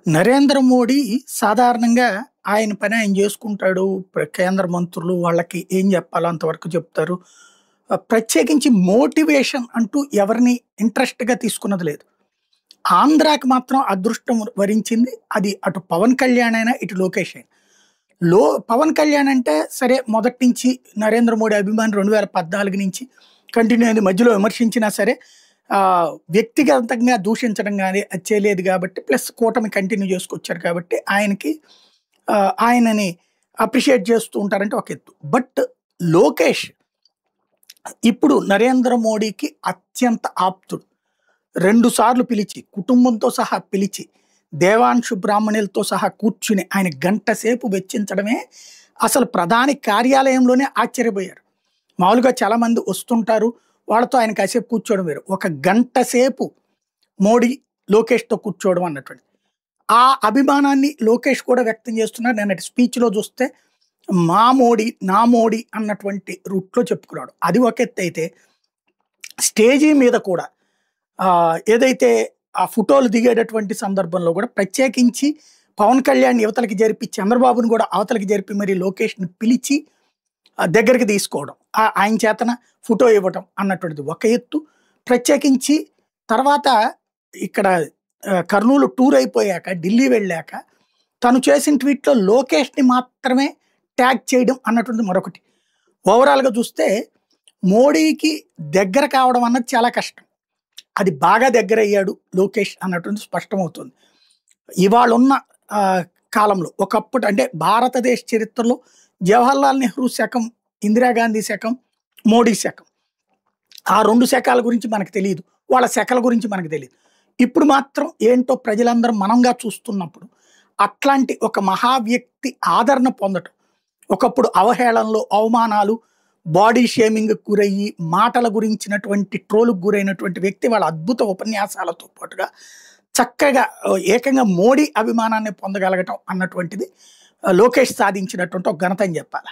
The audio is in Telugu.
నరేంద్ర మోడీ సాధారణంగా ఆయన పని ఆయన చేసుకుంటాడు. కేంద్ర మంత్రులు వాళ్ళకి ఏం చెప్పాలో అంతవరకు చెప్తారు. ప్రత్యేకించి మోటివేషన్ అంటూ ఎవరిని ఇంట్రెస్ట్‌గా తీసుకున్నది లేదు. ఆంధ్రాకి మాత్రం అదృష్టం వరించింది. అది అటు పవన్ కళ్యాణ్ అయినా, ఇటు లోకేష్ అయినా. పవన్ కళ్యాణ్ అంటే సరే మొదటి నుంచి నరేంద్ర మోడీ అభిమాని 2014 నుంచి కంటిన్యూ అయింది. మధ్యలో విమర్శించినా సరే వ్యక్తిగతంగా దూషించడం గాని అది చేయలేదు కాబట్టి, ప్లస్ కూటమి కంటిన్యూ చేసుకొచ్చారు కాబట్టి ఆయనని అప్రిషియేట్ చేస్తూ ఉంటారంటే ఒక ఎత్తు. బట్ లోకేష్ ఇప్పుడు నరేంద్ర మోడీకి అత్యంత ఆప్తుడు. 2 సార్లు పిలిచి, కుటుంబంతో సహా పిలిచి, దేవాంశు బ్రాహ్మణులతో సహా కూర్చుని ఆయన గంట సేపు వెచ్చించడమే అసలు ప్రధాని కార్యాలయంలోనే ఆశ్చర్యపోయారు. మామూలుగా చాలామంది వస్తుంటారు, వాళ్ళతో ఆయన కాసేపు కూర్చోవడం వేరు. ఒక గంట సేపు మోడీ లోకేష్తో కూర్చోవడం అన్నటువంటి ఆ అభిమానాన్ని లోకేష్ కూడా వ్యక్తం చేస్తున్నారు. నిన్నటి స్పీచ్లో చూస్తే మా మోడీ నా మోడీ అన్నటువంటి రూట్లో చెప్పుకున్నాడు. అది ఒక ఎత్తు అయితే, స్టేజీ మీద కూడా ఏదైతే ఆ ఫోటోలు దిగేటటువంటి సందర్భంలో కూడా ప్రత్యేకించి పవన్ కళ్యాణ్ యువతలకి జరిపి, చంద్రబాబును కూడా అవతలకి జరిపి మరి లోకేష్ని పిలిచి దగ్గరికి తీసుకోవడం, ఆయన చేతన ఫోటో ఇవ్వడం అన్నటువంటిది ఒక ఎత్తు. ప్రత్యేకించి తర్వాత ఇక్కడ కర్నూలు టూర్ అయిపోయాక ఢిల్లీ వెళ్ళాక తను చేసిన ట్వీట్లో లోకేష్ని మాత్రమే ట్యాగ్ చేయడం అన్నటువంటిది మరొకటి. ఓవరాల్గా చూస్తే మోడీకి దగ్గర కావడం అన్నది చాలా కష్టం. అది బాగా దగ్గర అయ్యాడు లోకేష్ అన్నటువంటి స్పష్టమవుతుంది. ఇవాళ ఉన్న కాలంలో ఒకప్పుడు అంటే భారతదేశ చరిత్రలో జవహర్లాల్ నెహ్రూ శకం, ఇందిరాగాంధీ శకం, మోడీ శకం, ఆ 2 శకాల గురించి మనకు తెలియదు, వాళ్ళ శకల గురించి మనకు తెలియదు. ఇప్పుడు మాత్రం ఏంటో ప్రజలందరం మనంగా చూస్తున్నప్పుడు అట్లాంటి ఒక మహా వ్యక్తి ఆదరణ పొందటం, ఒకప్పుడు అవహేళనలు, అవమానాలు, బాడీ షేమింగ్ గురయ్యి మాటల గురించినటువంటి ట్రోలుకు గురైనటువంటి వ్యక్తి వాళ్ళ అద్భుత ఉపన్యాసాలతో పాటుగా చక్కగా ఏకంగా మోడీ అభిమానాన్ని పొందగలగటం అన్నటువంటిది లోకేష్ సాధించినటువంటి ఒక ఘనత అని చెప్పాలి.